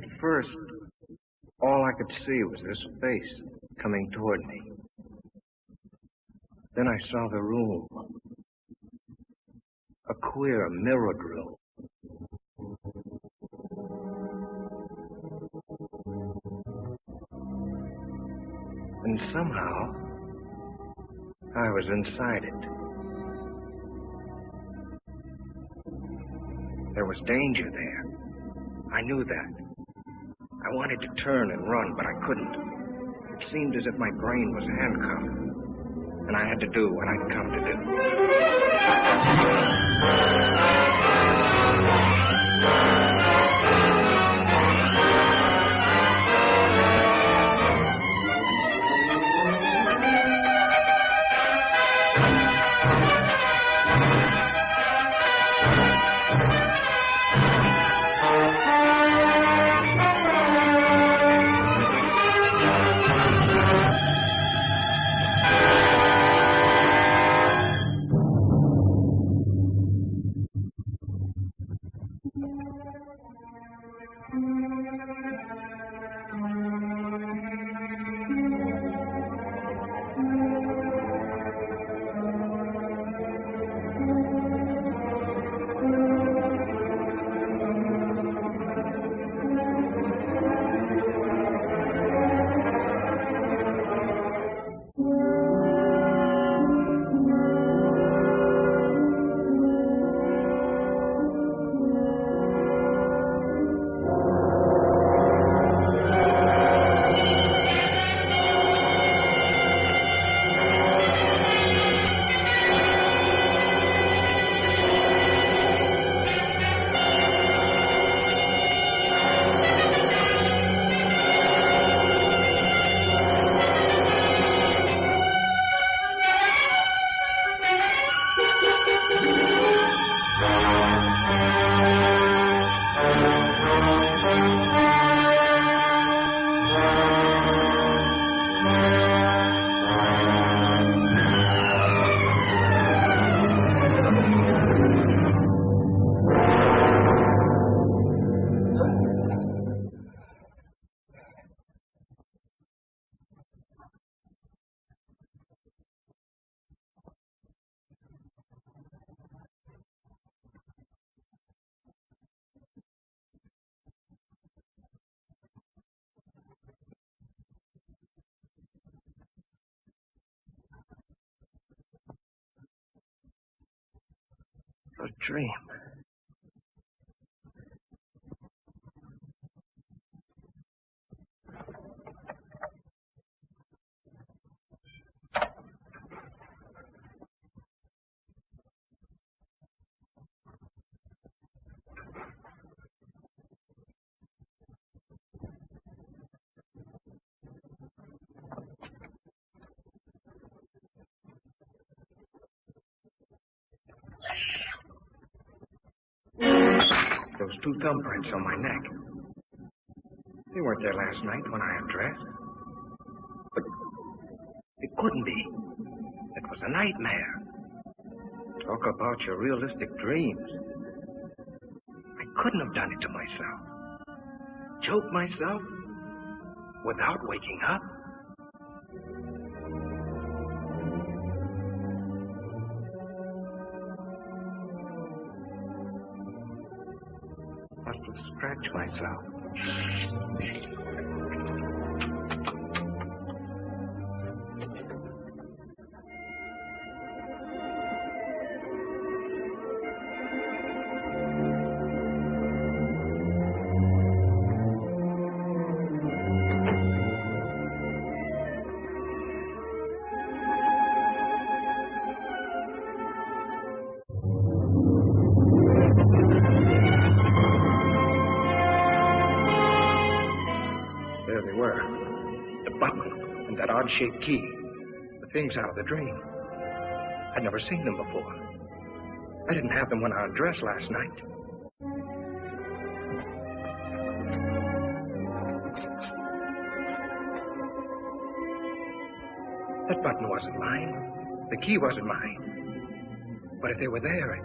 At first, all I could see was this face coming toward me. Then I saw the room. A queer, mirrored room. And somehow, I was inside it. There was danger there. I knew that. I wanted to turn and run, but I couldn't. It seemed as if my brain was handcuffed, and I had to do what I'd come to do. A dream. Those two thumbprints on my neck. They weren't there last night when I undressed. But it couldn't be. It was a nightmare. Talk about your realistic dreams. I couldn't have done it to myself. Choke myself without waking up. Must have scratched myself. Odd-shaped key. The things out of the dream. I'd never seen them before. I didn't have them when I undressed last night. That button wasn't mine. The key wasn't mine. But if they were there,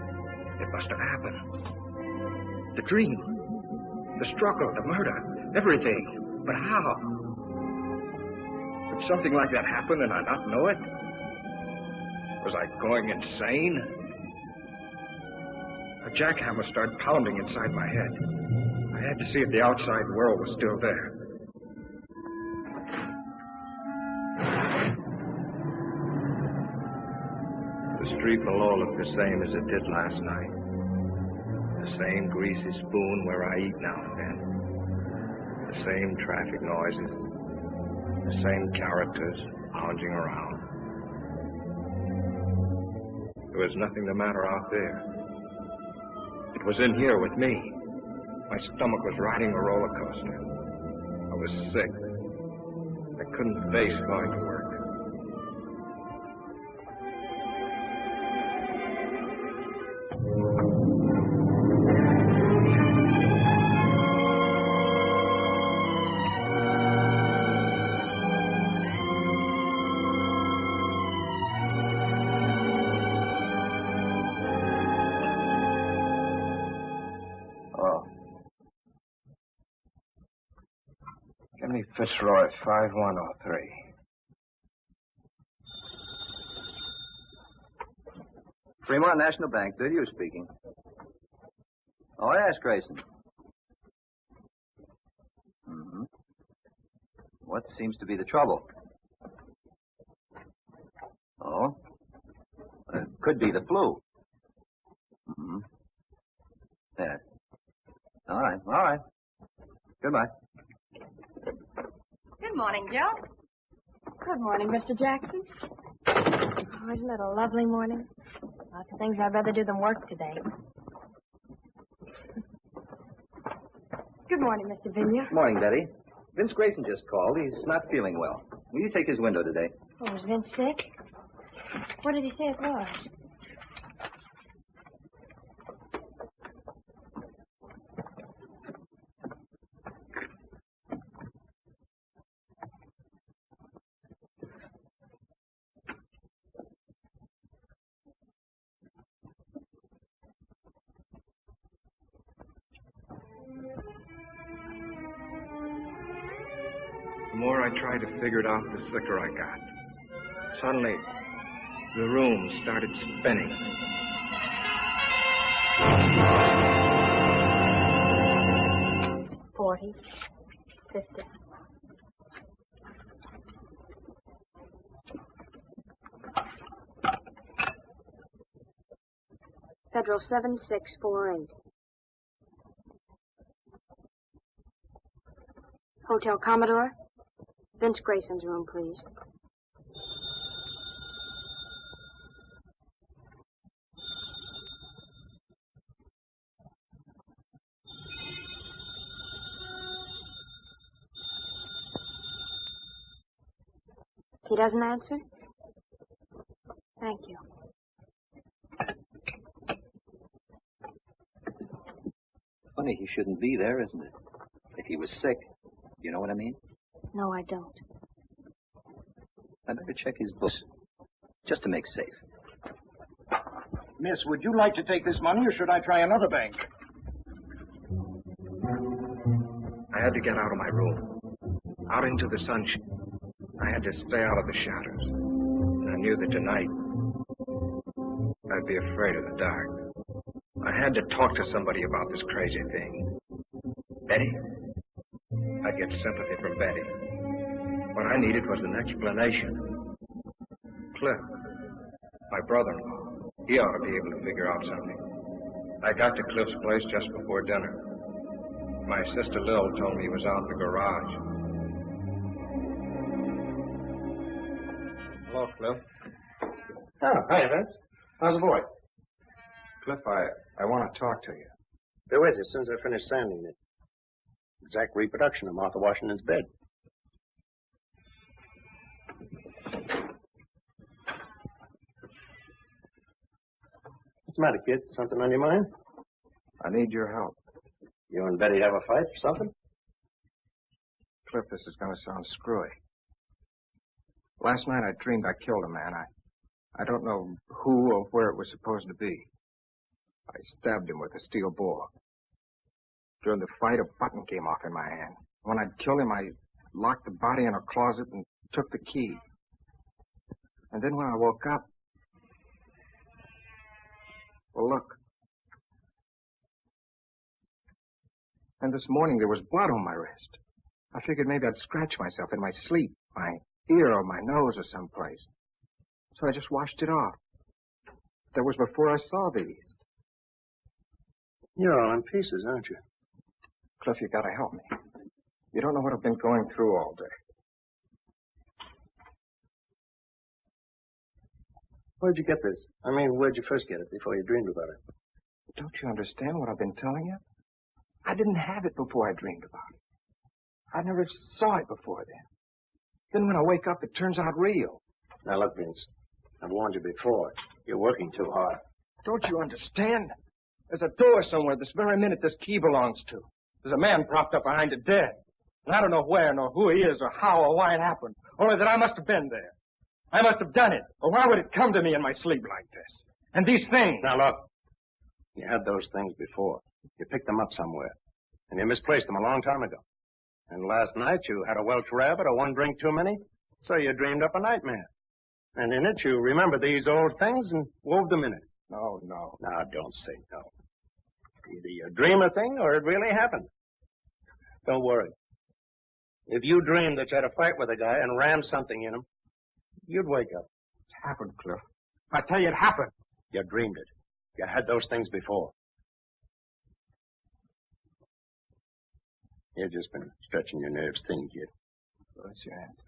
it must have happened. The dream. The struggle, the murder, everything. But how? Could something like that happen and I not know it? Was I going insane? A jackhammer started pounding inside my head. I had to see if the outside world was still there. The street below looked the same as it did last night. The same greasy spoon where I eat now and then. The same traffic noises. The same characters lounging around. There was nothing the matter out there. It was in here with me. My stomach was riding a roller coaster. I was sick. I couldn't face going to work. Fitzroy, 5103. Fremont National Bank, Goodyear speaking. Oh, yes, Grayson. What seems to be the trouble? Oh? It could be the flu. Yeah. All right. Goodbye. Good morning, Joe. Good morning, Mr. Jackson. Oh, isn't it a lovely morning? Lots of things I'd rather do than work today. Good morning, Mr. Vinya. Morning, Betty. Vince Grayson just called. He's not feeling well. Will you take his window today? Oh, is Vince sick? What did he say it was? The more I tried to figure it out, the sicker I got. Suddenly, the room started spinning. $40, $50. Federal 7648. Hotel Commodore. Vince Grayson's room, please. He doesn't answer? Thank you. Funny he shouldn't be there, isn't it? If he was sick. You know what I mean? No, I don't. I'd better check his books, just to make safe. Miss, would you like to take this money, or should I try another bank? I had to get out of my room, out into the sunshine. I had to stay out of the shadows. And I knew that tonight, I'd be afraid of the dark. I had to talk to somebody about this crazy thing. Betty? I'd get sympathy from Betty. What I needed was an explanation. Cliff, my brother-in-law, he ought to be able to figure out something. I got to Cliff's place just before dinner. My sister Lil told me he was out in the garage. Hello, Cliff. Oh, hi, Vince. How's the boy? Cliff, I want to talk to you. Be with you as soon as I finish sanding it. Exact reproduction of Martha Washington's bed. What's the matter, kid? Something on your mind? I need your help. You and Betty have a fight or something? Cliff, this is going to sound screwy. Last night I dreamed I killed a man. I don't know who or where it was supposed to be. I stabbed him with a steel bore. During the fight, a button came off in my hand. When I'd killed him, I locked the body in a closet and took the key. And then when I woke up... Well, look. And this morning there was blood on my wrist. I figured maybe I'd scratch myself in my sleep, my ear or my nose or someplace. So I just washed it off. That was before I saw these. You're all in pieces, aren't you? Cliff, you gotta help me. You don't know what I've been going through all day. Where'd you get this? I mean, where'd you first get it before you dreamed about it? Don't you understand what I've been telling you? I didn't have it before I dreamed about it. I never saw it before then. Then when I wake up, it turns out real. Now, look, Vince. I've warned you before. You're working too hard. Don't you understand? There's a door somewhere this very minute this key belongs to. There's a man propped up behind it dead. And I don't know where, nor who he is, or how, or why it happened. Only that I must have been there. I must have done it. Or why would it come to me in my sleep like this? And these things. Now, look. You had those things before. You picked them up somewhere. And you misplaced them a long time ago. And last night you had a Welsh rabbit or one drink too many. So you dreamed up a nightmare. And in it you remembered these old things and wove them in it. No. Now, don't say no. Either you dream a thing or it really happened. Don't worry. If you dreamed that you had a fight with a guy and rammed something in him, you'd wake up. It happened, Cliff. I tell you, it happened. You dreamed it. You had those things before. You've just been stretching your nerves thin, kid. So that's your answer.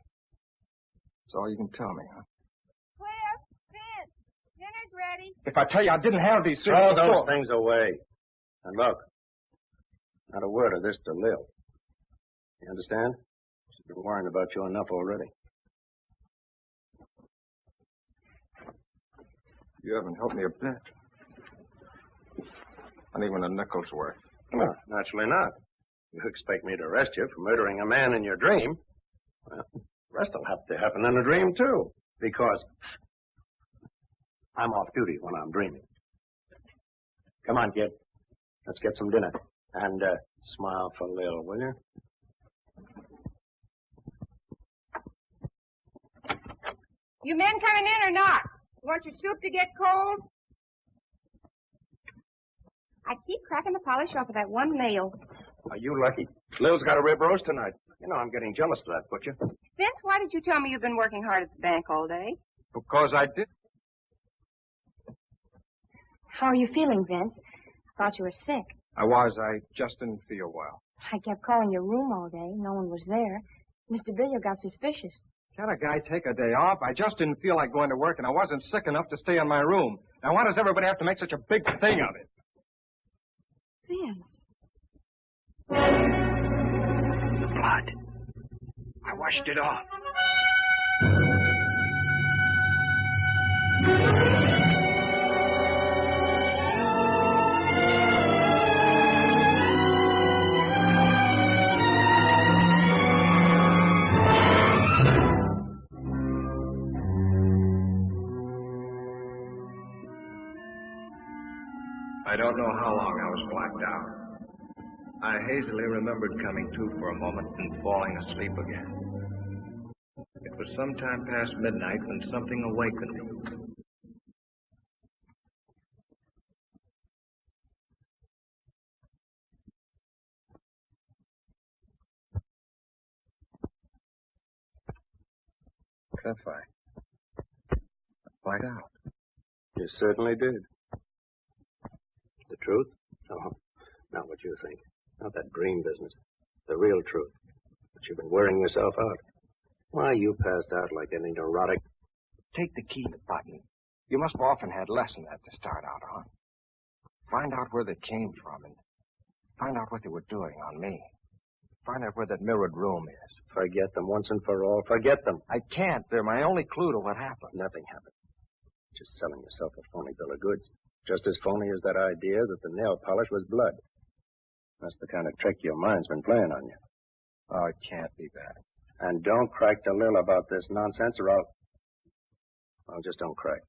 That's all you can tell me, huh? Cliff, Vince, dinner's ready. If I tell you I didn't have these things Throw before... those things away. And look, not a word of this to Lil. You understand? She's been worrying about you enough already. You haven't helped me a bit. Not even a nickel's worth. Well, naturally not. You expect me to arrest you for murdering a man in your dream? Well, the rest will have to happen in a dream, too. Because I'm off duty when I'm dreaming. Come on, kid. Let's get some dinner. And smile for Lil, will you? You men coming in or not? Want your soup to get cold? I keep cracking the polish off of that one nail. Are you lucky? Lil's got a rib roast tonight. You know I'm getting jealous of that, butcher. Vince, why did you tell me you've been working hard at the bank all day? Because I did. How are you feeling, Vince? I thought you were sick. I was. I just didn't feel well. I kept calling your room all day. No one was there. Mr. Billiard got suspicious. Can't a guy take a day off? I just didn't feel like going to work, and I wasn't sick enough to stay in my room. Now, why does everybody have to make such a big thing of it? Vince. Blood. I washed it off. I don't know how long I was blacked out. I hazily remembered coming to for a moment and falling asleep again. It was some time past midnight when something awakened me. Cliff, I blacked out. You certainly did. The truth? Oh, not what you think. Not that dream business. The real truth. But you've been wearing yourself out. Why, you passed out like any neurotic. Take the key to button. You must have often had less than that to start out on. Find out where they came from and find out what they were doing on me. Find out where that mirrored room is. Forget them once and for all. Forget them. I can't. They're my only clue to what happened. Nothing happened. Just selling yourself a phony bill of goods. Just as phony as that idea that the nail polish was blood. That's the kind of trick your mind's been playing on you. Oh, it can't be that. And don't crack to Lil about this nonsense or I'll... Well, just don't crack.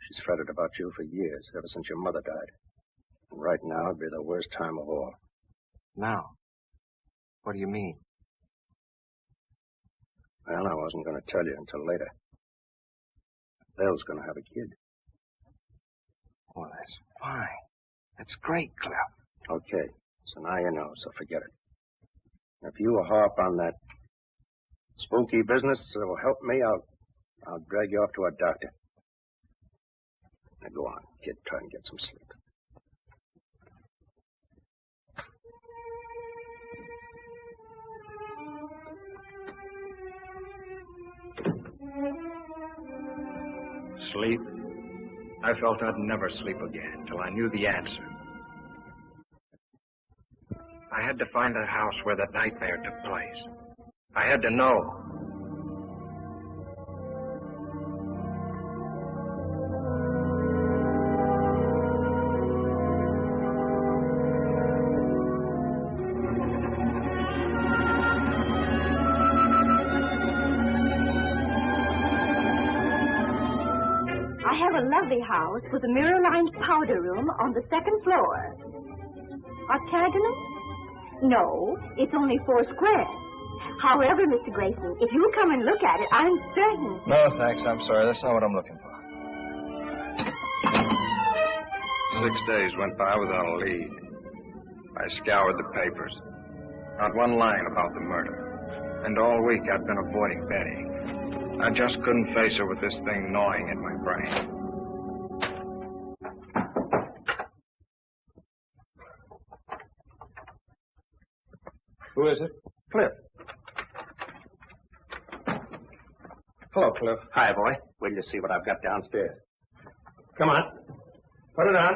She's fretted about you for years, ever since your mother died. And right now it'd be the worst time of all. Now? What do you mean? Well, I wasn't going to tell you until later. Bill's going to have a kid. Well, that's fine. That's great, Cliff. Okay. So now you know, so forget it. If you harp on that spooky business that'll help me, I'll drag you off to a doctor. Now go on, kid. Try and get some sleep. Sleep? I felt I'd never sleep again till I knew the answer. I had to find that house where that nightmare took place. I had to know. I have a lovely house with a mirror-lined powder room on the second floor. Octagonal? No, it's only 4 square. However, Mr. Grayson, if you would come and look at it, I'm certain... No, thanks. I'm sorry. That's not what I'm looking for. 6 days went by without a lead. I scoured the papers. Not one line about the murder. And all week I'd been avoiding Betty. I just couldn't face her with this thing gnawing at my brain. Who is it? Cliff. Hello, Cliff. Hi, boy. Wait till you see what I've got downstairs. Come on. Put it on.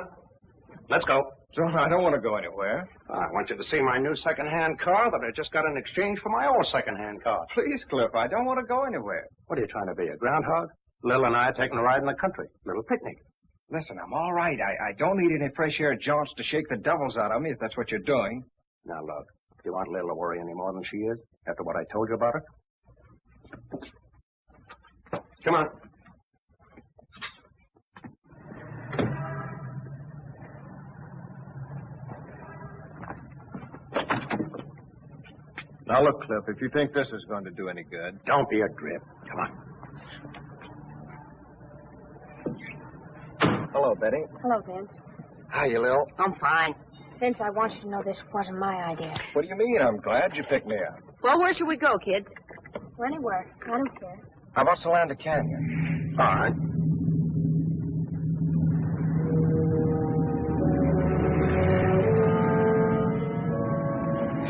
Let's go. John, I don't want to go anywhere. I want you to see my new second-hand car that I just got in exchange for my old second-hand car. Please, Cliff, I don't want to go anywhere. What are you trying to be, a groundhog? Lil and I are taking a ride in the country. Little picnic. Listen, I'm all right. I don't need any fresh air jaunts to shake the devils out of me, if that's what you're doing. Now, look, do you want Lil to worry any more than she is after what I told you about her? Come on. Now, look, Cliff, if you think this is going to do any good... Don't be a drip. Come on. Hello, Betty. Hello, Vince. Hi, you Lil. I'm fine. Vince, I want you to know this wasn't my idea. What do you mean? I'm glad you picked me up. Well, where should we go, kids? Or anywhere. I don't care. How about Solanda Canyon? All right.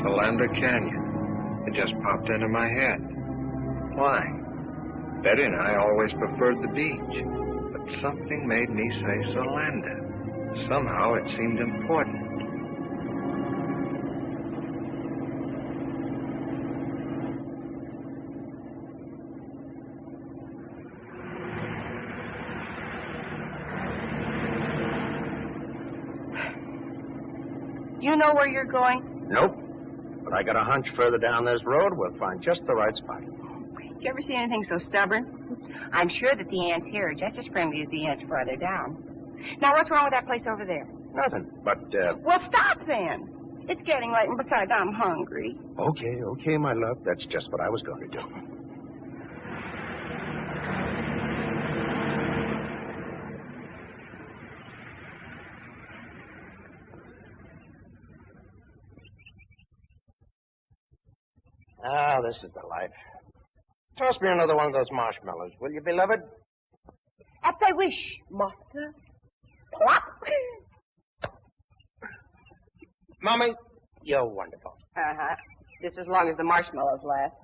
Solanda Canyon. It just popped into my head. Why? Betty and I always preferred the beach. But something made me say Solanda. Somehow it seemed important. You know where you're going? Nope. But I got a hunch further down this road, we'll find just the right spot. Did you ever see anything so stubborn? I'm sure that the ants here are just as friendly as the ants farther down. Now, what's wrong with that place over there? Nothing. But, Well, stop then. It's getting late, and besides, I'm hungry. Okay, my love. That's just what I was going to do. Ah, this is the life. Toss me another one of those marshmallows, will you, beloved? At thy wish, master. Plop. Mommy, you're wonderful. Uh-huh. Just as long as the marshmallows last.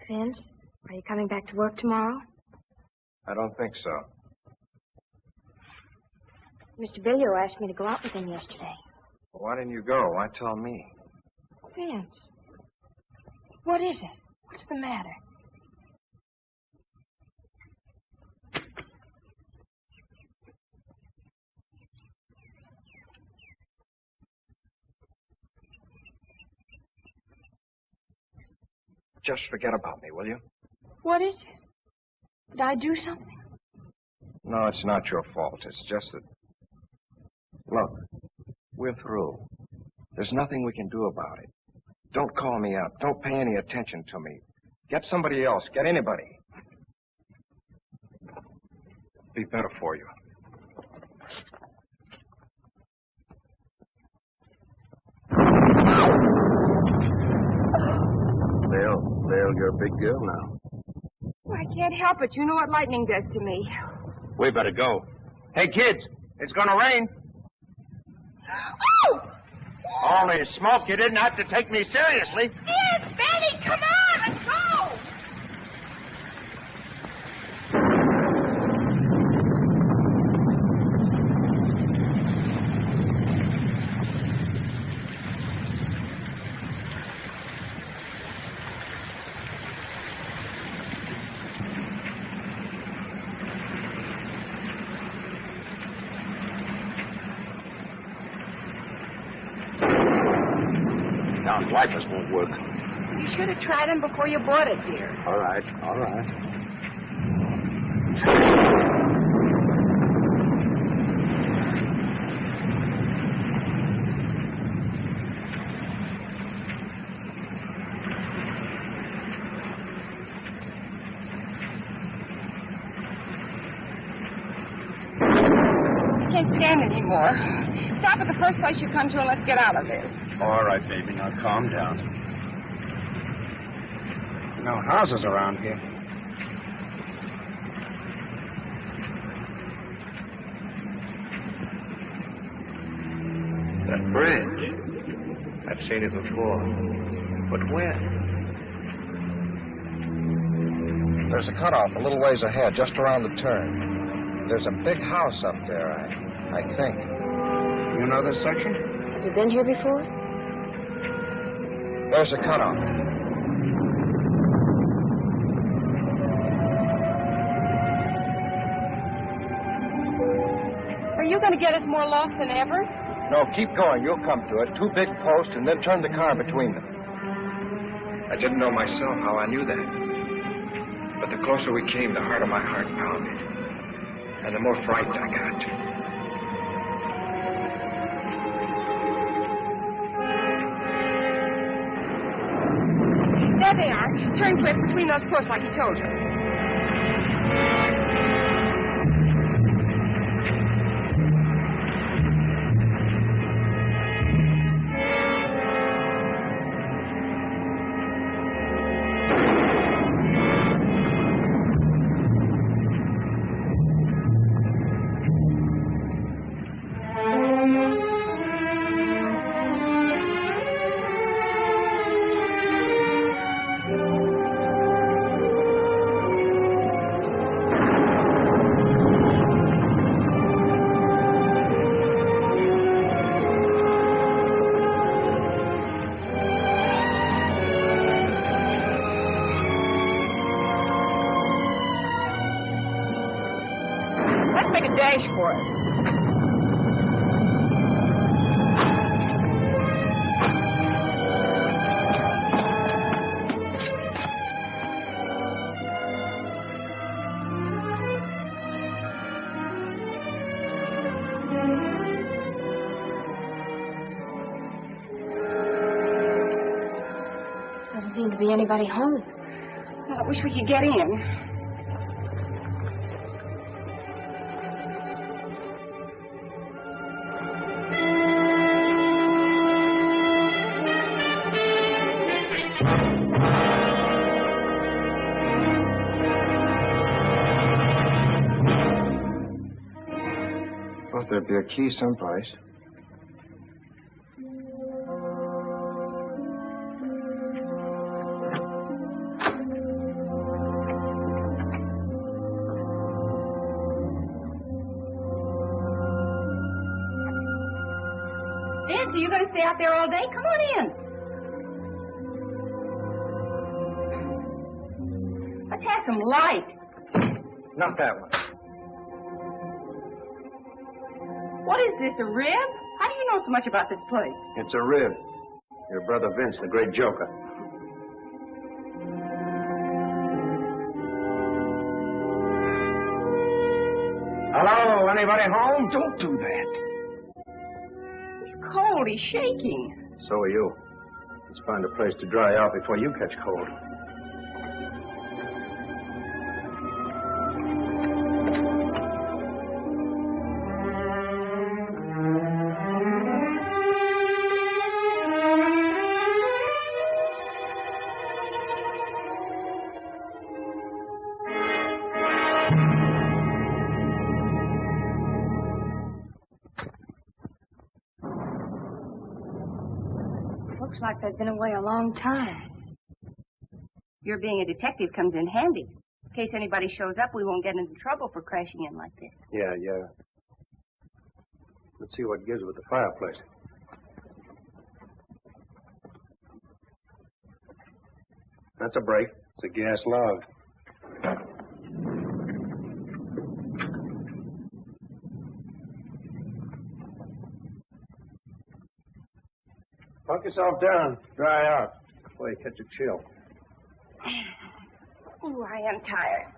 Vince, are you coming back to work tomorrow? I don't think so. Mr. Billio asked me to go out with him yesterday. Well, why didn't you go? Why tell me? Vince, what is it? What's the matter? Just forget about me, will you? What is it? Did I do something? No, it's not your fault. It's just that... Look, we're through. There's nothing we can do about it. Don't call me up. Don't pay any attention to me. Get somebody else. Get anybody. Be better for you. Dale, you're a big girl now. Well, I can't help it. You know what lightning does to me. We better go. Hey, kids, it's going to rain. Oh! Holy smoke, you didn't have to take me seriously. Yes, Benny, come on, let's go! Down wipers won't work. You should have tried them before you bought it, dear. All right, all right. I can't stand it anymore. Stop at the first place you come to and let's get out of this. All right, baby, now calm down. No houses around here. That bridge. I've seen it before. But when? There's a cutoff a little ways ahead, just around the turn. There's a big house up there, I think. You know this section? Have you been here before? There's a cutoff. Are you going to get us more lost than ever? No, keep going. You'll come to it. 2 big posts, and then turn the car between them. I didn't know myself how I knew that. But the closer we came, the harder my heart pounded. And the more frightened I got. There they are. Turn, Cliff, between those posts like he told you. Make a dash for it. Doesn't seem to be anybody home. Well, I wish we could get in. Thought there'd be a key someplace. Vince, are you going to stay out there all day? Come on in. Let's have some light. Not that one. What is this, a rib? How do you know so much about this place? It's a rib. Your brother Vince, the great joker. anybody home? Don't do that. He's cold. He's shaking. So are you. Let's find a place to dry out before you catch cold. Looks like they've been away a long time. Your being a detective comes in handy. In case anybody shows up, we won't get into trouble for crashing in like this. Yeah. Let's see what gives with the fireplace. That's a break. It's a gas log. Punk yourself down. Dry out before you catch a chill. Ooh, I am tired.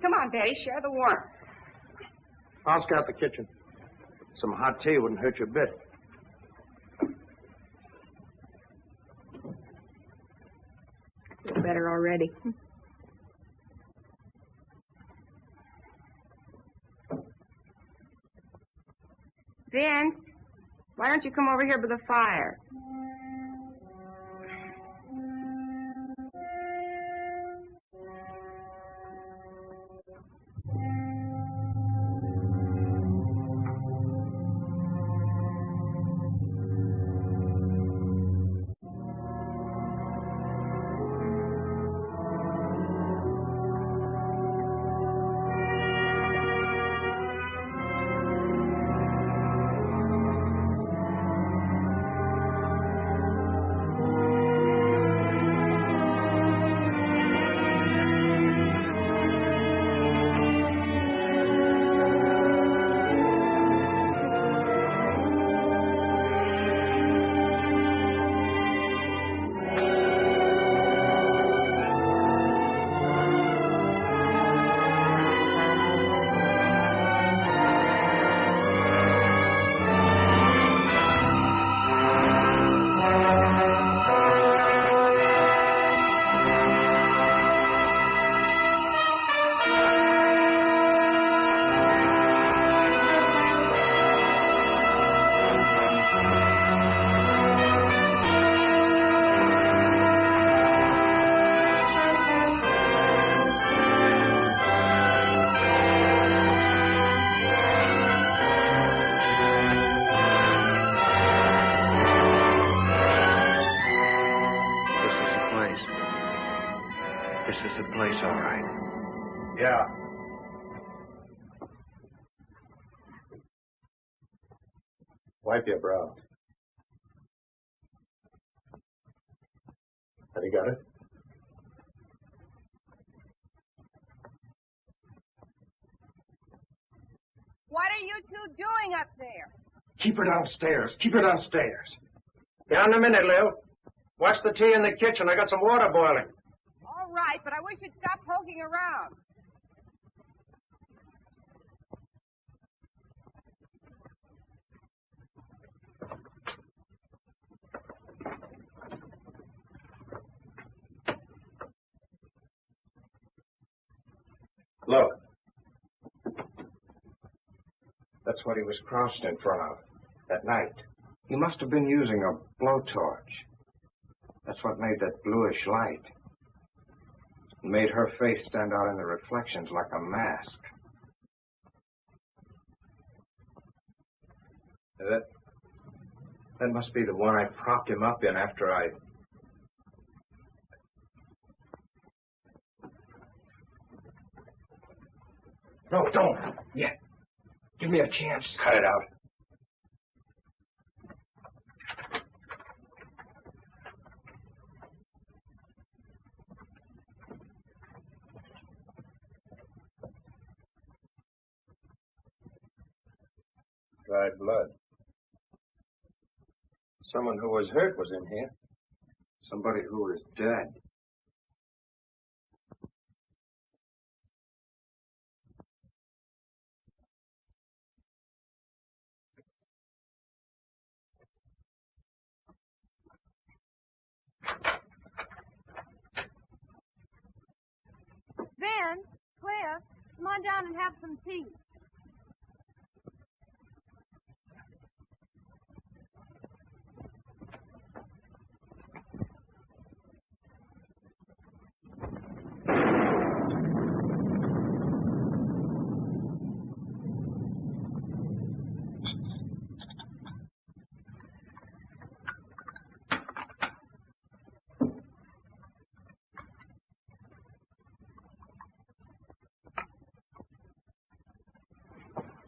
Come on, Betty, share the warmth. I'll scout the kitchen. Some hot tea wouldn't hurt you a bit. Feel better already. Vince, why don't you come over here by the fire? This is the place, all right. Yeah. Wipe your brow. Have you got it? What are you two doing up there? Keep her downstairs. Keep her downstairs. Yeah, in a minute, Lil. Watch the tea in the kitchen. I got some water boiling. All right, but I wish you'd stop poking around. Look. That's what he was crossed in front of that night. He must have been using a blowtorch. That's what made that bluish light. It made her face stand out in the reflections like a mask. That must be the one I propped him up in after I... No, don't. Yeah. Give me a chance. Cut it out. Dried blood. Someone who was hurt was in here. Somebody who was dead. Ben, Cliff, come on down and have some tea.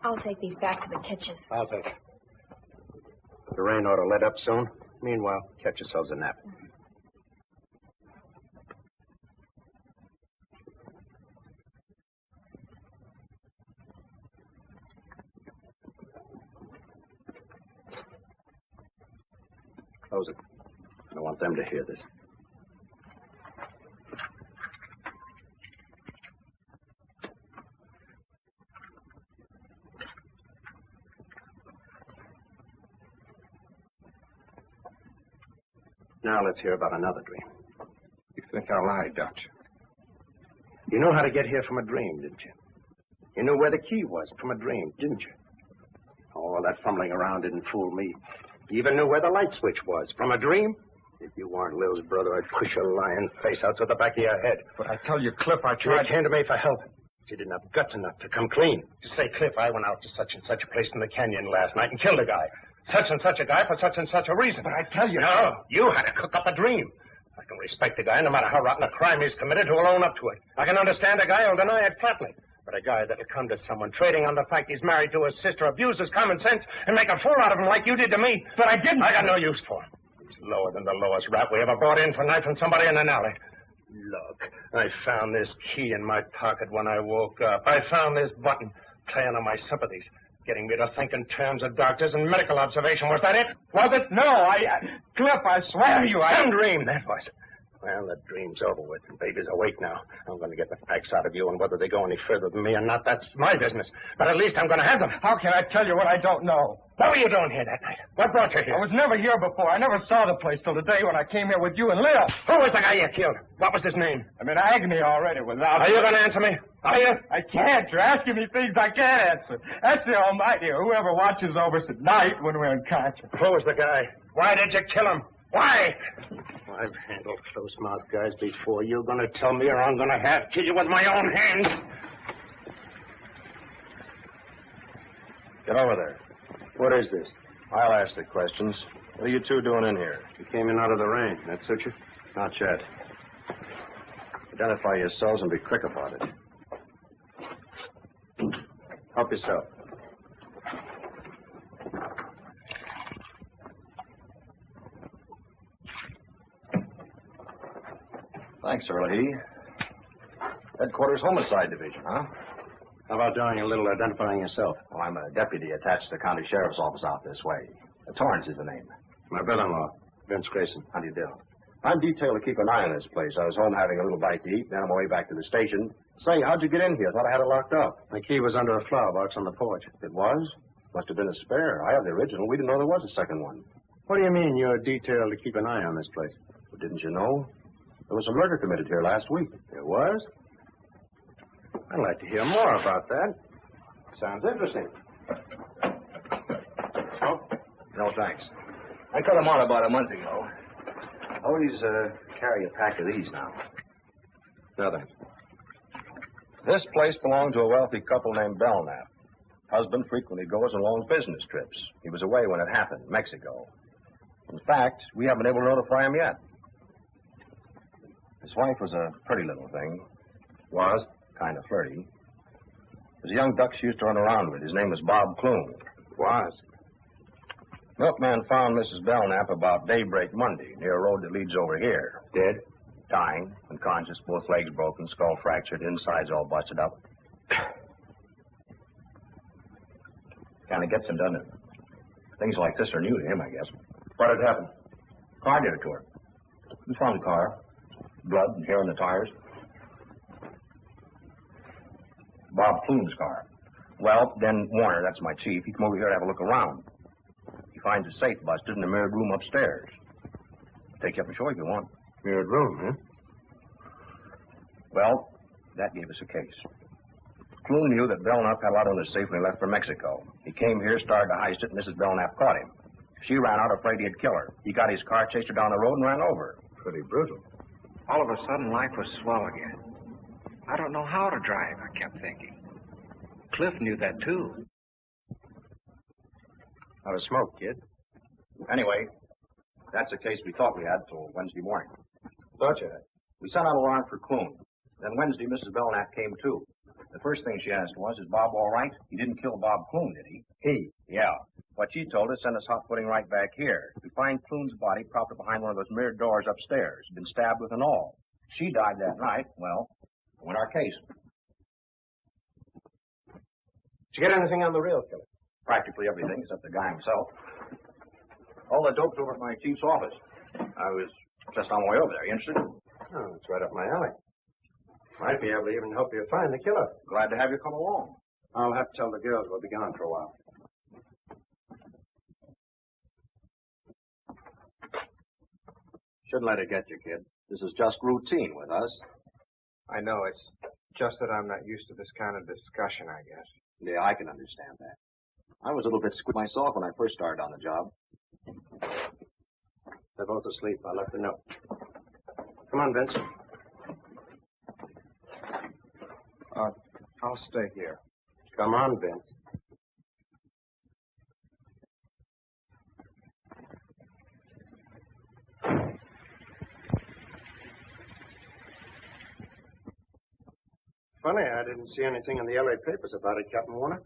I'll take these back to the kitchen. I'll take it. The rain ought to let up soon. Meanwhile, catch yourselves a nap. Close it. I don't want them to hear this. Now let's hear about another dream. You think I lied, don't you? You knew how to get here from a dream, didn't you? You knew where the key was from a dream, didn't you? Oh, that fumbling around didn't fool me. You even knew where the light switch was from a dream. If you weren't Lil's brother, I'd push your lying face out to the back of your head. But I tell you, Cliff, I tried... You came to me for help. But you didn't have guts enough to come clean. To say, Cliff, I went out to such and such a place in the canyon last night and killed a guy. Such and such a guy for such and such a reason. But I tell you... No, you had to cook up a dream. I can respect a guy, no matter how rotten a crime he's committed, who'll own up to it. I can understand a guy who'll deny it flatly. But a guy that'll come to someone trading on the fact he's married to his sister, abuse his common sense, and make a fool out of him like you did to me. But I didn't. I got no use for him. He's lower than the lowest rat we ever brought in for knifing somebody in an alley. Look, I found this key in my pocket when I woke up. I found this button playing on my sympathies, getting me to think in terms of doctors and medical observation. Was that it? Was it? No, Cliff, I swear to you, Some dream, that was it. Well, the dream's over with. The baby's awake now. I'm going to get the facts out of you, and whether they go any further than me or not, that's my business. But at least I'm going to have them. How can I tell you what I don't know? What were you doing here that night? What brought you here? I was never here before. I never saw the place till the day when I came here with you and Lil. Who was the guy you killed? What was his name? I'm in agony already without... Are you going to answer me? Are you? I can't. You're asking me things I can't answer. That's the Almighty, or whoever watches over us at night when we're unconscious. Who was the guy? Why did you kill him? Why? I've handled close-mouthed guys before. You're going to tell me, or I'm going to have to kill you with my own hands. Get over there. What is this? I'll ask the questions. What are you two doing in here? You came in out of the rain. That suit you? Not yet. Identify yourselves and be quick about it. Help yourself. Thanks, Early. Headquarters Homicide Division, huh? How about doing a little identifying yourself? Well, I'm a deputy attached to the county sheriff's office out this way. Torrance is the name. My brother-in-law, Vince Grayson. How do you do? I'm detailed to keep an eye on this place. I was home having a little bite to eat, then on my way back to the station. Say, how'd you get in here? Thought I had it locked up. My key was under a flower box on the porch. It was? Must have been a spare. I have the original. We didn't know there was a second one. What do you mean you're detailed to keep an eye on this place? Well, didn't you know? There was a murder committed here last week. There was? I'd like to hear more about that. Sounds interesting. Oh? No, thanks. I cut them on about a month ago. Always carry a pack of these now. Nothing. This place belonged to a wealthy couple named Belknap. Husband frequently goes on long business trips. He was away when it happened, Mexico. In fact, we haven't been able to notify him yet. His wife was a pretty little thing. Was kind of flirty. Was a young duck she used to run around with. His name was Bob Clune. Was? Milkman found Mrs. Belknap about daybreak Monday near a road that leads over here. Dead? Dying, unconscious, both legs broken, skull fractured, insides all busted up. Kind of gets him, doesn't it? Things like this are new to him, I guess. What had happened? Car did it to her. We found the car. Blood and hair on the tires. Bob Clune's car. Well, then Warner, that's my chief, he come over here to have a look around. He finds a safe busted in the mirrored room upstairs. Take you up and show you if you want. Mirrored room, huh? Well, That gave us a case. Clune knew that Belknap had a lot on his safe when he left for Mexico. He came here, started to heist it, and Mrs. Belknap caught him. She ran out afraid he'd kill her. He got his car, chased her down the road, and ran over her. Pretty brutal. All of a sudden, life was swell again. I don't know how to drive, I kept thinking. Cliff knew that, too. Not a smoke, kid. Anyway, that's the case we thought we had till Wednesday morning. Thought you had. We sent out a warrant for Clune. Then Wednesday, Mrs. Belknap came, too. The first thing she asked was, is Bob all right? He didn't kill Bob Clune, did he? He? Yeah. What she told us sent us hot footing right back here. We find Clune's body propped up behind one of those mirrored doors upstairs. Been stabbed with an awl. She died that night. Well, win our case. Did you get anything on the real killer? Practically everything except the guy himself. All the dope's over at my chief's office. I was just on my way over there. You interested? Oh, it's right up my alley. Might be able to even help you find the killer. Glad to have you come along. I'll have to tell the girls we'll be gone for a while. Shouldn't let it get you, kid. This is just routine with us. I know, it's just that I'm not used to this kind of discussion, I guess. Yeah, I can understand that. I was a little bit squeamish myself when I first started on the job. They're both asleep. I left a note. Come on, Vince. I'll stay here. Come on, Vince. Funny, I didn't see anything in the LA papers about it, Captain Warner.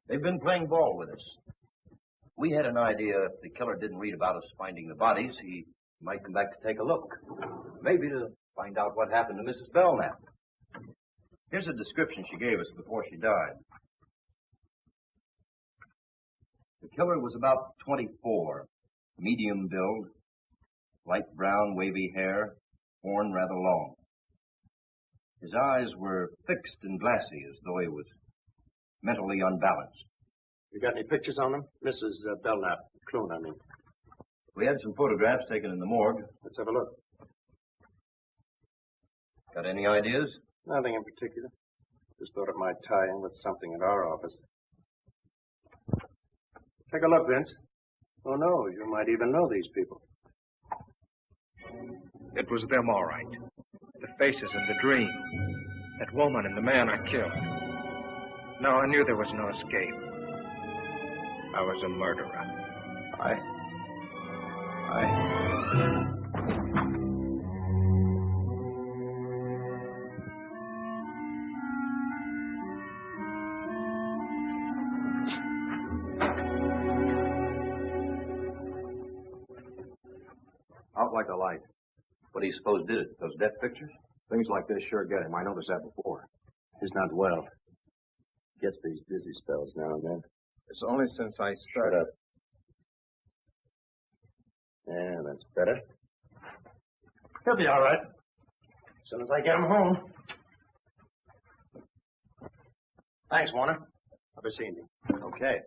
They've been playing ball with us. We had an idea if the killer didn't read about us finding the bodies, he might come back to take a look. Maybe to find out what happened to Mrs. Belknap. Here's a description she gave us before she died. The killer was about 24, medium build, light brown, wavy hair, horn rather long. His eyes were fixed and glassy, as though he was mentally unbalanced. You got any pictures on them? Mrs. Belknap, Clune, I mean. We had some photographs taken in the morgue. Let's have a look. Got any ideas? Nothing in particular. Just thought it might tie in with something at our office. Take a look, Vince. Oh, no, you might even know these people. It was them, all right. The faces in the dream. That woman and the man I killed. No, I knew there was no escape. I was a murderer. Out like a light. What do you suppose did it? Those death pictures? Things like this sure get him. I noticed that before. He's not well. Gets these dizzy spells now and then. It's only since I Shut started. up. Yeah, that's better. He'll be all right. As soon as I get him home. Thanks, Warner. I'll be seeing you. Okay.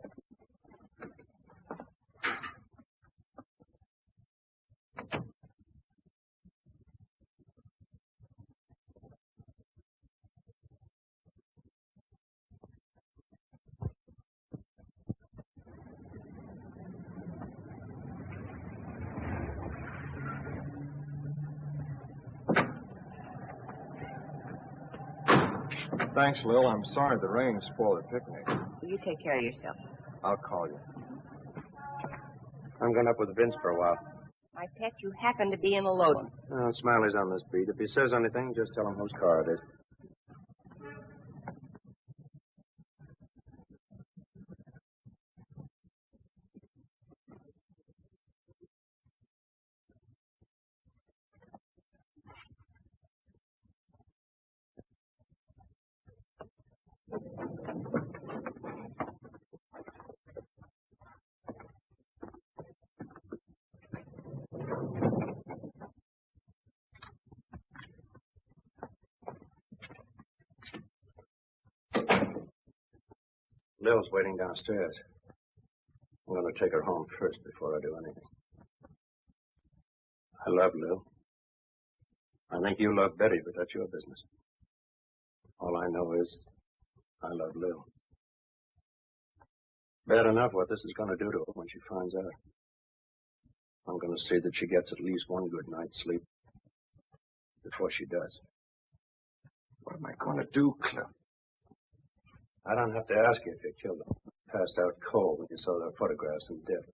Thanks, Lil. I'm sorry the rain spoiled the picnic. You take care of yourself. I'll call you. I'm going up with Vince for a while. My pet, you happen to be in the load. Smiley's on this beat. If he says anything, just tell him whose car it is. Lil's waiting downstairs. I'm going to take her home first before I do anything. I love Lil. I think you love Betty, but that's your business. All I know is I love Lil. Bad enough what this is going to do to her when she finds out. I'm going to see that she gets at least one good night's sleep before she does. What am I going to do, Cliff? I don't have to ask you if you killed her. Passed out cold when you saw their photographs and dead.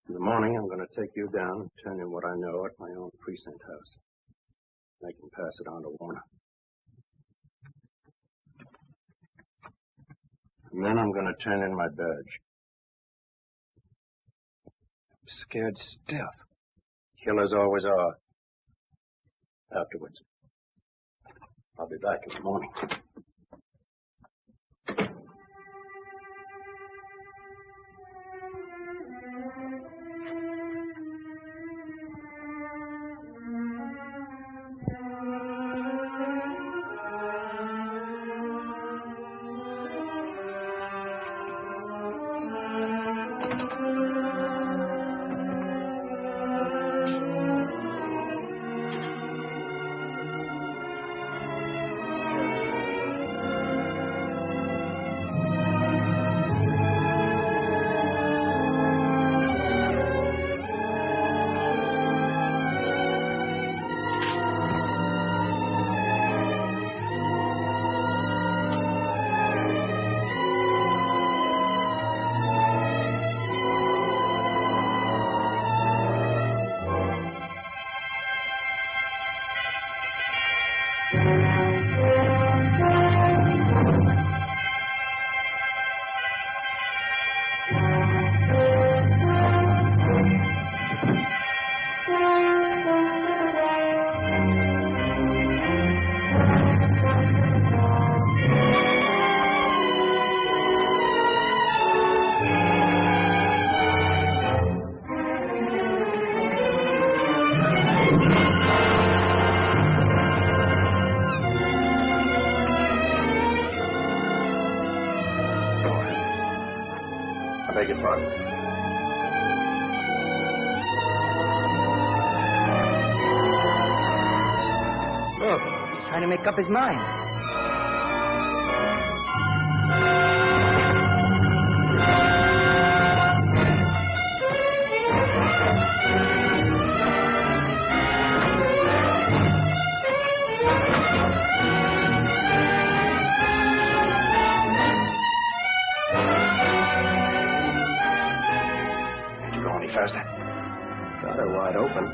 In the morning, I'm going to take you down and tell you what I know at my own precinct house. I can pass it on to Warner. And then I'm going to turn in my badge. Scared stiff. Killers always are. Afterwards. I'll be back in the morning. I beg your pardon. Look, he's trying to make up his mind. Faster. Got her wide open.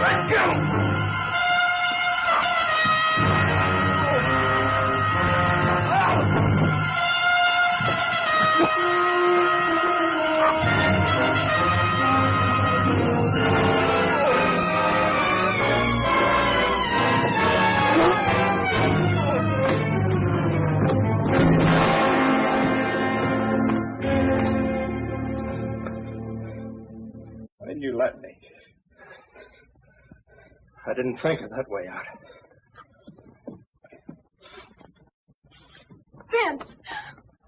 Let go! You let me. I didn't think of that way out. Vince!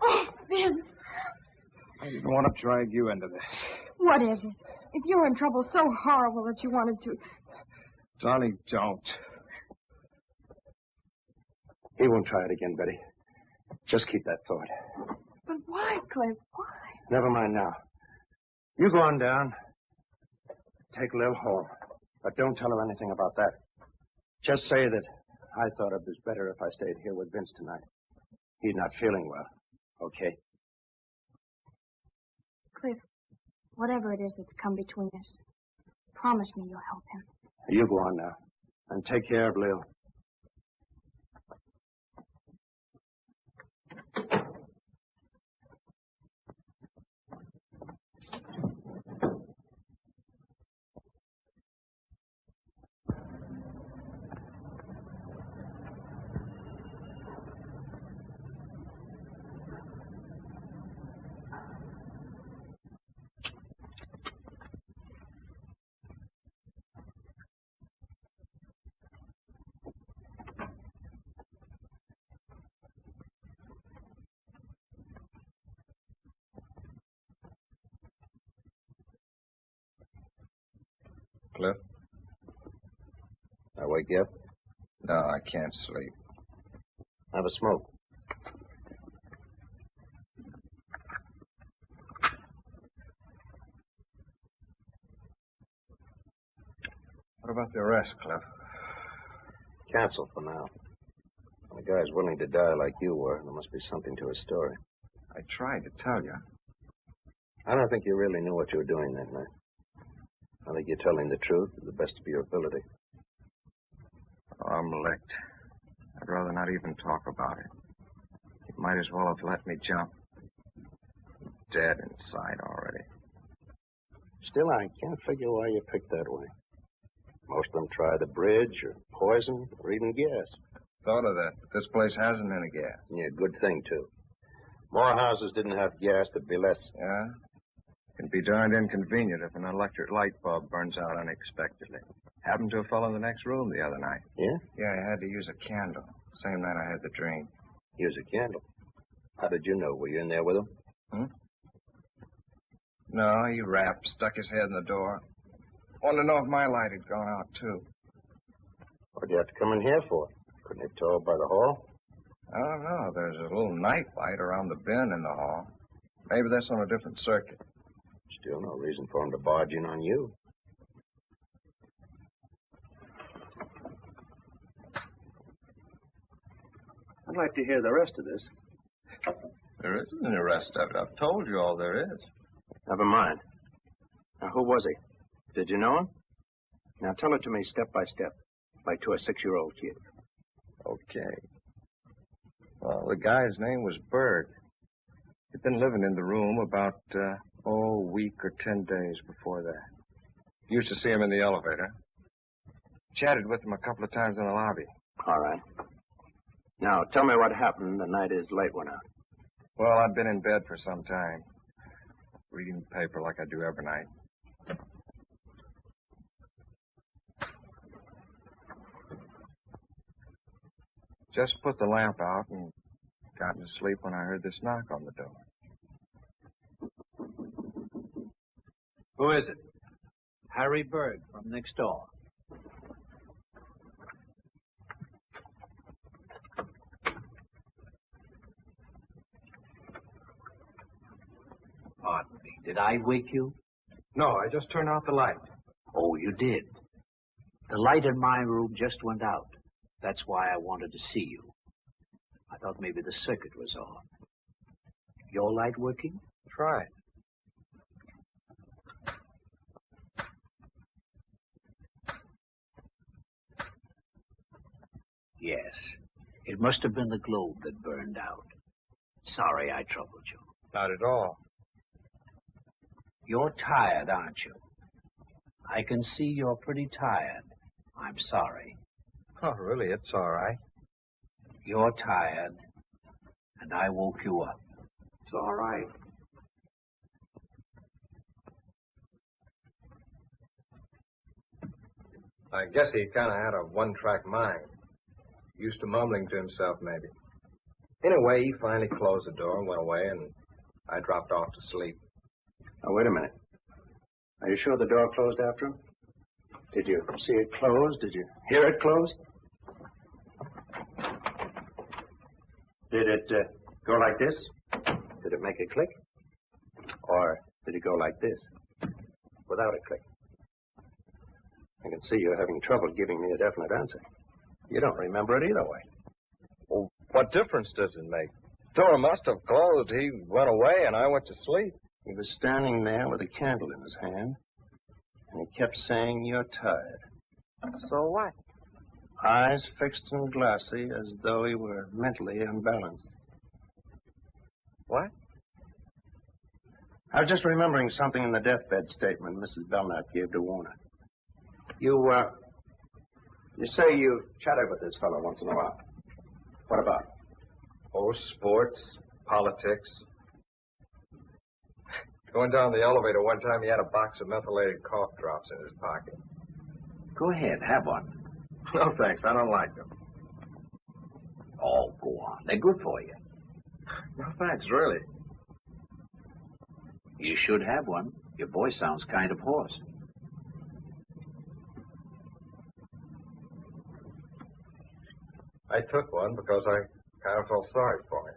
Oh, Vince! I didn't want to drag you into this. What is it? If you're in trouble so horrible that you wanted to... Darling, don't. He won't try it again, Betty. Just keep that thought. But why, Cliff? Why? Never mind now. You go on down. Take Lil home. But don't tell her anything about that. Just say that I thought it was better if I stayed here with Vince tonight. He's not feeling well. Okay? Cliff, whatever it is that's come between us, promise me you'll help him. You go on now. And take care of Lil. Cliff? I wake you up? No, I can't sleep. Have a smoke. What about the arrest, Cliff? Cancel for now. When a guy's willing to die like you were, there must be something to his story. I tried to tell you. I don't think you really knew what you were doing that night. I think you're telling the truth to the best of your ability. Oh, I'm licked. I'd rather not even talk about it. You might as well have let me jump. I'm dead inside already. Still, I can't figure why you picked that way. Most of them try the bridge or poison or even gas. Thought of that, but this place hasn't any gas. Yeah, good thing, too. More houses didn't have gas, there'd be less. Yeah? Can be darned inconvenient if an electric light bulb burns out unexpectedly. Happened to a fellow in the next room the other night. Yeah? Yeah, I had to use a candle. Same night I had the dream. Use a candle. How did you know? Were you in there with him? No, he rapped, stuck his head in the door. Wanted to know if my light had gone out, too. What'd you have to come in here for? Couldn't you tell by the hall? I don't know. There's a little night light around the bin in the hall. Maybe that's on a different circuit. Still no reason for him to barge in on you. I'd like to hear the rest of this. There isn't any rest of it. I've told you all there is. Never mind. Now, who was he? Did you know him? Now, tell it to me step by step, like to a 6-year-old kid. Okay. Well, the guy's name was Berg. He'd been living in the room about, a week or 10 days before that. Used to see him in the elevator. Chatted with him a couple of times in the lobby. All right. Now, tell me what happened the night his light went out. Well, I'd been in bed for some time, reading the paper like I do every night. Just put the lamp out and got to sleep when I heard this knock on the door. Who is it? Harry Berg from next door. Pardon me. Did I wake you? No, I just turned out the light. Oh, you did. The light in my room just went out. That's why I wanted to see you. I thought maybe the circuit was off. Your light working? Try it. Yes. It must have been the globe that burned out. Sorry I troubled you. Not at all. You're tired, aren't you? I can see you're pretty tired. I'm sorry. Oh, really? It's all right. You're tired, and I woke you up. It's all right. I guess he kind of had a one-track mind. Used to mumbling to himself, maybe. Anyway, he finally closed the door and went away, and I dropped off to sleep. Oh, wait a minute. Are you sure the door closed after him? Did you see it close? Did you hear it close? Did it go like this? Did it make a click? Or did it go like this? Without a click? I can see you're having trouble giving me a definite answer. You don't remember it either way. Well, what difference does it make? Door must have closed. He went away, and I went to sleep. He was standing there with a candle in his hand, and he kept saying, "You're tired." So what? Eyes fixed and glassy as though he were mentally unbalanced. What? I was just remembering something in the deathbed statement Mrs. Belknap gave to Warner. You say you chatted with this fellow once in a while. What about? Oh, sports, politics. Going down the elevator one time, he had a box of methylated cough drops in his pocket. Go ahead, have one. No, thanks. I don't like them. Oh, go on. They're good for you. No, thanks, really. You should have one. Your voice sounds kind of hoarse. I took one because I kind of felt sorry for him.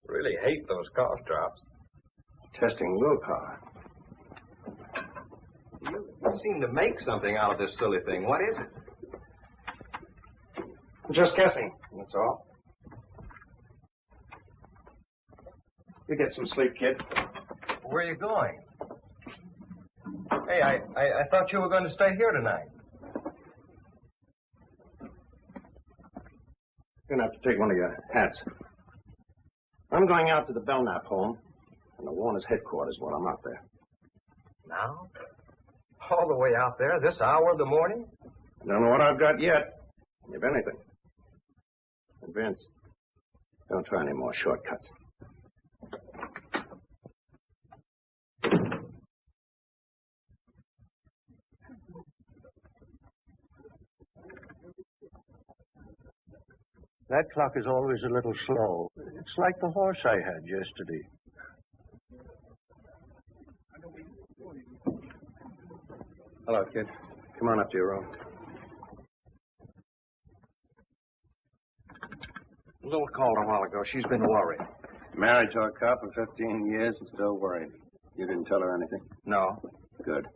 Really hate those cough drops. Testing willpower. You seem to make something out of this silly thing. What is it? Just guessing, that's all. You get some sleep, kid. Where are you going? Hey, I thought you were going to stay here tonight. You're going to have to take one of your hats. I'm going out to the Belknap home, and the Warner's headquarters while I'm out there. Now? All the way out there, this hour of the morning? Don't know what I've got yet, if anything. And Vince, don't try any more shortcuts. That clock is always a little slow. It's like the horse I had yesterday. Hello, kid. Come on up to your room. Lil called a while ago. She's been worried. Married to a cop for 15 years and still worried. You didn't tell her anything? No. Good.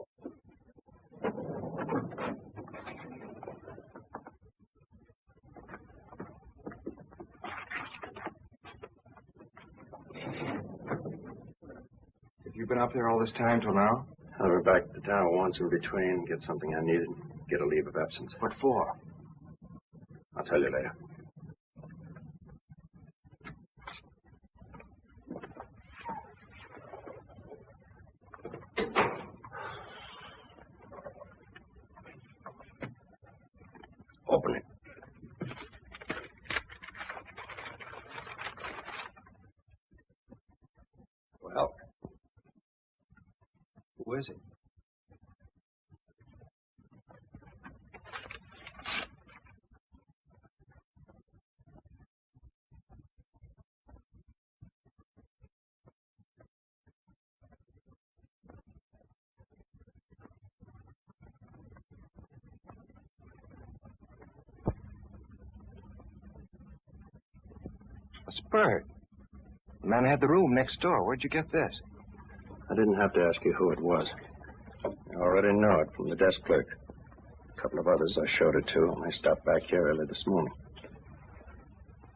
Have you been up there all this time till now? I went back to town once in between, get something I needed, get a leave of absence. What for? I'll tell you later. Open it. Well, who is it? It's Bert. The man had the room next door. Where'd you get this? I didn't have to ask you who it was. I already know it from the desk clerk. A couple of others I showed it to when I stopped back here early this morning.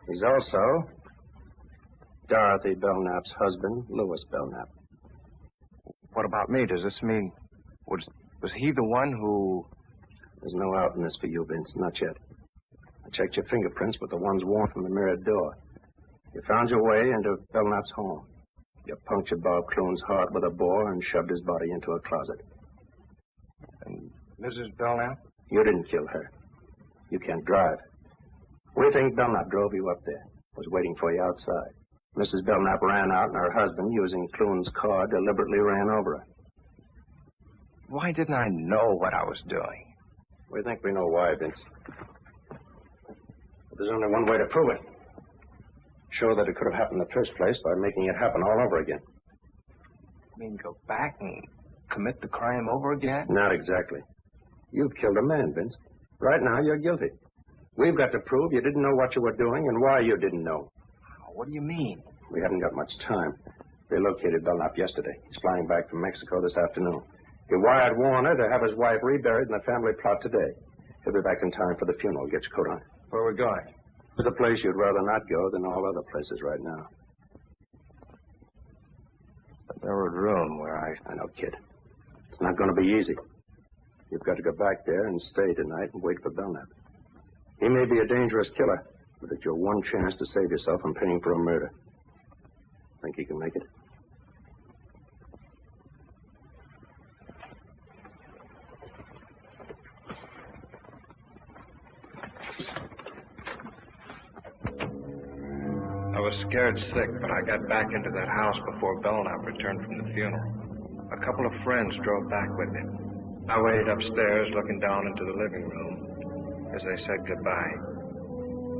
He's also Dorothy Belknap's husband, Louis Belknap. What about me? Does this mean... Was he the one who... There's no out in this for you, Vince. Not yet. I checked your fingerprints with the ones worn from the mirrored door. You found your way into Belknap's home. You punctured Bob Clune's heart with a bore and shoved his body into a closet. And Mrs. Belknap? You didn't kill her. You can't drive. We think Belknap drove you up there. Was waiting for you outside. Mrs. Belknap ran out, and her husband, using Clune's car, deliberately ran over her. Why didn't I know what I was doing? We think we know why, Vince. But there's only one way to prove it. Show that it could have happened in the first place by making it happen all over again. You mean go back and commit the crime over again? Not exactly. You've killed a man, Vince. Right now, you're guilty. We've got to prove you didn't know what you were doing and why you didn't know. What do you mean? We haven't got much time. They located Belknap yesterday. He's flying back from Mexico this afternoon. He wired Warner to have his wife reburied in the family plot today. He'll be back in time for the funeral. Get your coat on. Where are we going? To the place you'd rather not go than all other places right now. The mirrored room where I know, kid. It's not going to be easy. You've got to go back there and stay tonight and wait for Belknap. He may be a dangerous killer, but it's your one chance to save yourself from paying for a murder. Think you can make it? I was scared sick, but I got back into that house before Belknap returned from the funeral. A couple of friends drove back with him. I waited upstairs looking down into the living room as they said goodbye.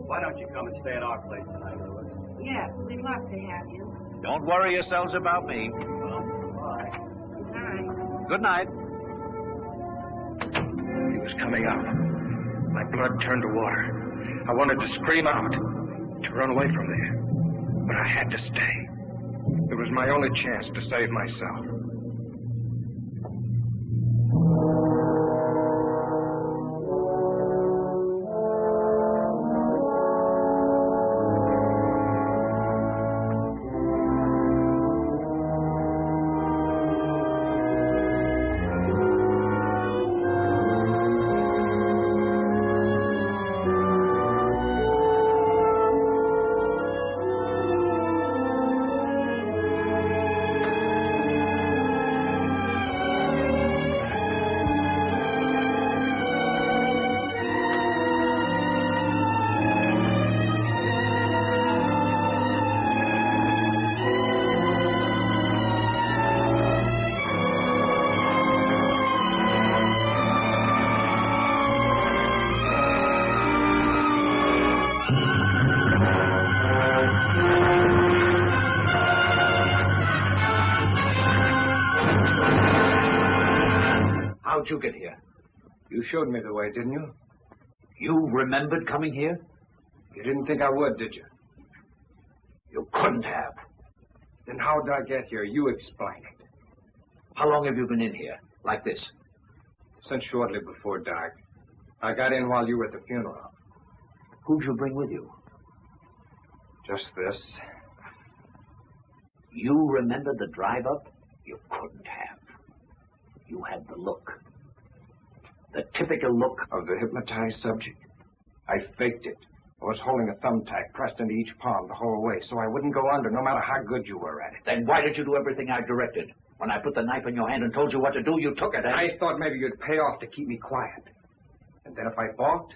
Why don't you come and stay at our place tonight, Louis? Yes, we'd love to have you. Don't worry yourselves about me. Well, bye. Good night. Good night. He was coming up. My blood turned to water. I wanted to scream out, to run away from there. But I had to stay. It was my only chance to save myself. How'd you get here? You showed me the way, didn't you? You remembered coming here? You didn't think I would, did you? You couldn't have. Then how did I get here? You explain it. How long have you been in here? Like this? Since shortly before dark. I got in while you were at the funeral. Who'd you bring with you? Just this. You remember the drive up? You couldn't have. You had the look. The typical look of the hypnotized subject. I faked it. I was holding a thumbtack pressed into each palm the whole way, so I wouldn't go under, no matter how good you were at it. Then why did you do everything I directed? When I put the knife in your hand and told you what to do, you took it. I thought maybe you'd pay off to keep me quiet. And then if I balked,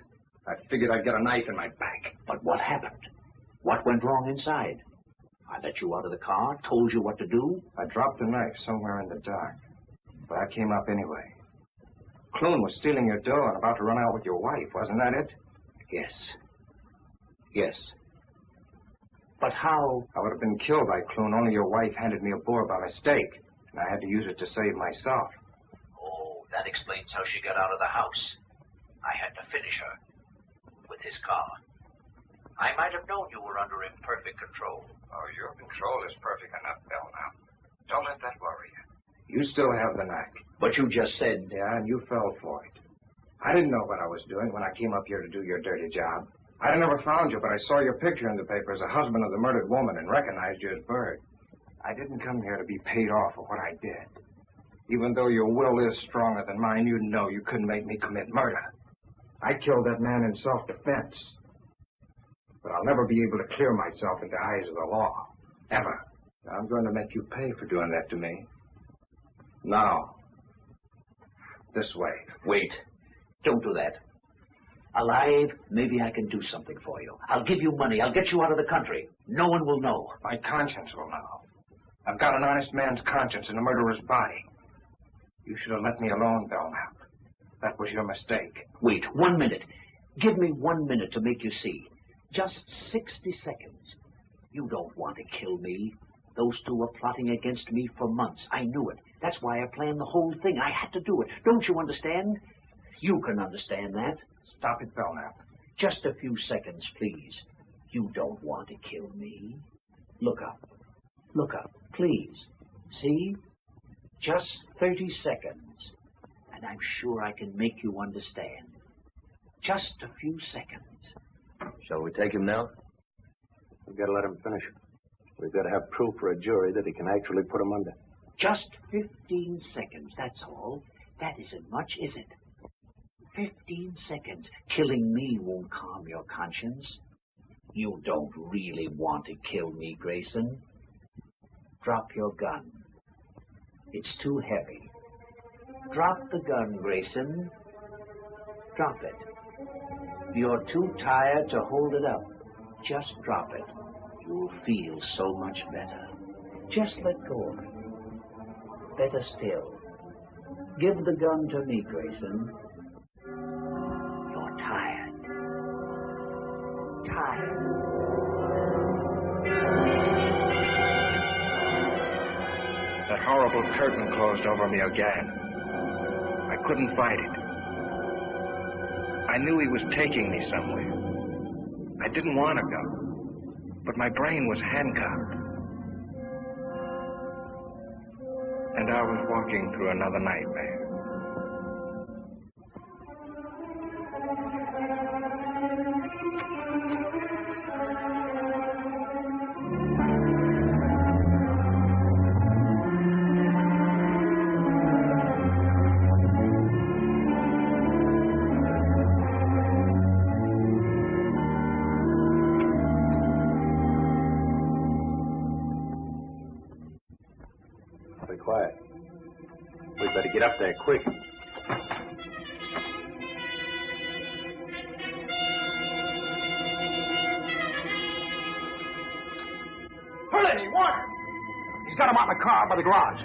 I figured I'd get a knife in my back. But what happened? What went wrong inside? I let you out of the car, told you what to do. I dropped the knife somewhere in the dark, but I came up anyway. Clune was stealing your dough and about to run out with your wife, wasn't that it? Yes. Yes. But how? I would have been killed by Clune, only your wife handed me a bore by mistake, and I had to use it to save myself. Oh, that explains how she got out of the house. I had to finish her with his car. I might have known you were under imperfect control. Oh, your control is perfect enough, Belknap. Don't let that worry you. You still have the knack. But you just said... Yeah, and you fell for it. I didn't know what I was doing when I came up here to do your dirty job. I never found you, but I saw your picture in the paper as a husband of the murdered woman and recognized you as Bird. I didn't come here to be paid off for what I did. Even though your will is stronger than mine, you know you couldn't make me commit murder. I killed that man in self-defense. But I'll never be able to clear myself in the eyes of the law. Ever. Now, I'm going to make you pay for doing that to me. Now. This way. Wait. Don't do that. Alive, maybe I can do something for you. I'll give you money. I'll get you out of the country. No one will know. My conscience will know. I've got an honest man's conscience in a murderer's body. You should have let me alone, Belknap. That was your mistake. Wait, 1 minute. Give me 1 minute to make you see. Just 60 seconds. You don't want to kill me. Those two were plotting against me for months. I knew it. That's why I planned the whole thing. I had to do it. Don't you understand? You can understand that. Stop it, Belknap. Just a few seconds, please. You don't want to kill me. Look up. Look up, please. See? Just 30 seconds. And I'm sure I can make you understand. Just a few seconds. Shall we take him now? We've got to let him finish. We've got to have proof for a jury that he can actually put him under. Just 15 seconds, that's all. That isn't much, is it? 15 seconds. Killing me won't calm your conscience. You don't really want to kill me, Grayson. Drop your gun. It's too heavy. Drop the gun, Grayson. Drop it. You're too tired to hold it up. Just drop it. You'll feel so much better. Just let go of it. Better still. Give the gun to me, Grayson. You're tired. Tired. That horrible curtain closed over me again. I couldn't fight it. I knew he was taking me somewhere. I didn't want to go, but my brain was handcuffed. And I was walking through another nightmare. Be quiet. We'd better get up there quick. Hurley, water! He's got him out in the car by the garage.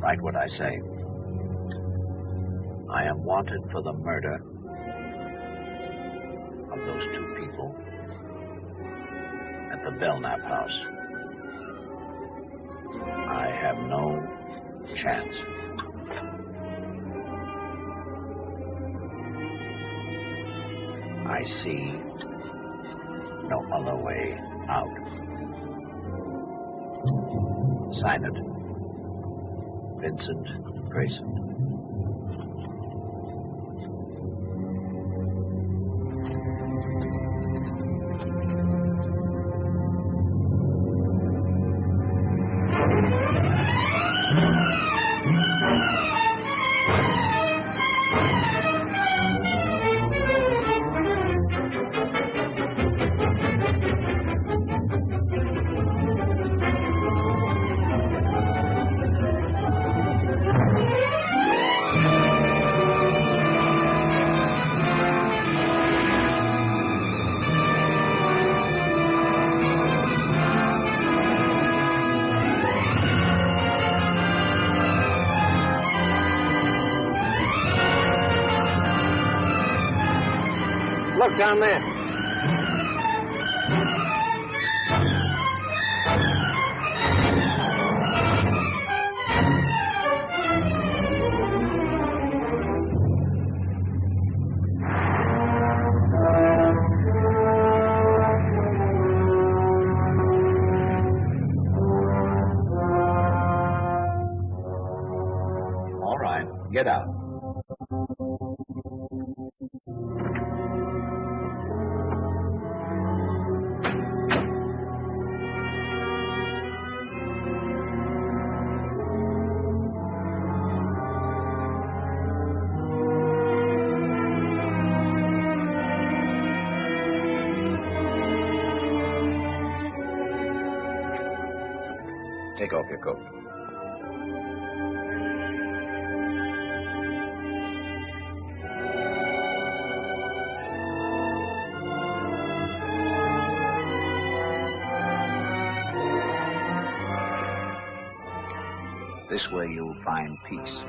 Write what I say. I am wanted for the murder of those two people at the Belknap house. I have no chance. I see no other way out. Sign it. Vincent Grayson. Look down there. All right, get out. Take off your coat. This way you'll find peace.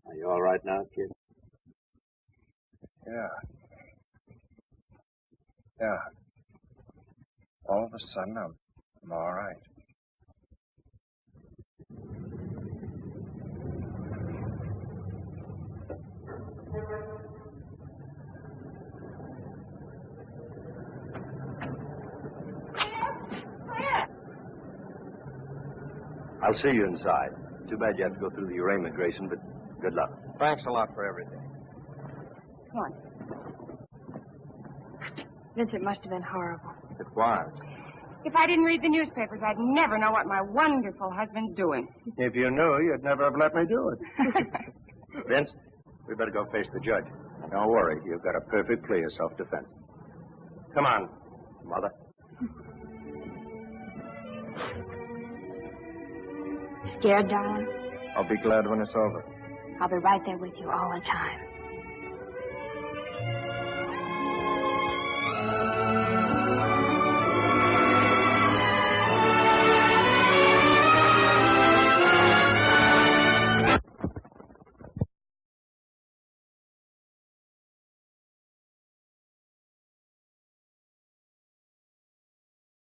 Are you all right now, kid? Yeah. All of a sudden, I'm all right. I'll see you inside. Too bad you have to go through your immigration, but good luck. Thanks a lot for everything. Come on. Vince, it must have been horrible. It was. If I didn't read the newspapers, I'd never know what my wonderful husband's doing. If you knew, you'd never have let me do it. Vince, we better go face the judge. Don't worry. You've got a perfect plea of self-defense. Come on, Mother. Scared, darling? I'll be glad when it's over. I'll be right there with you all the time.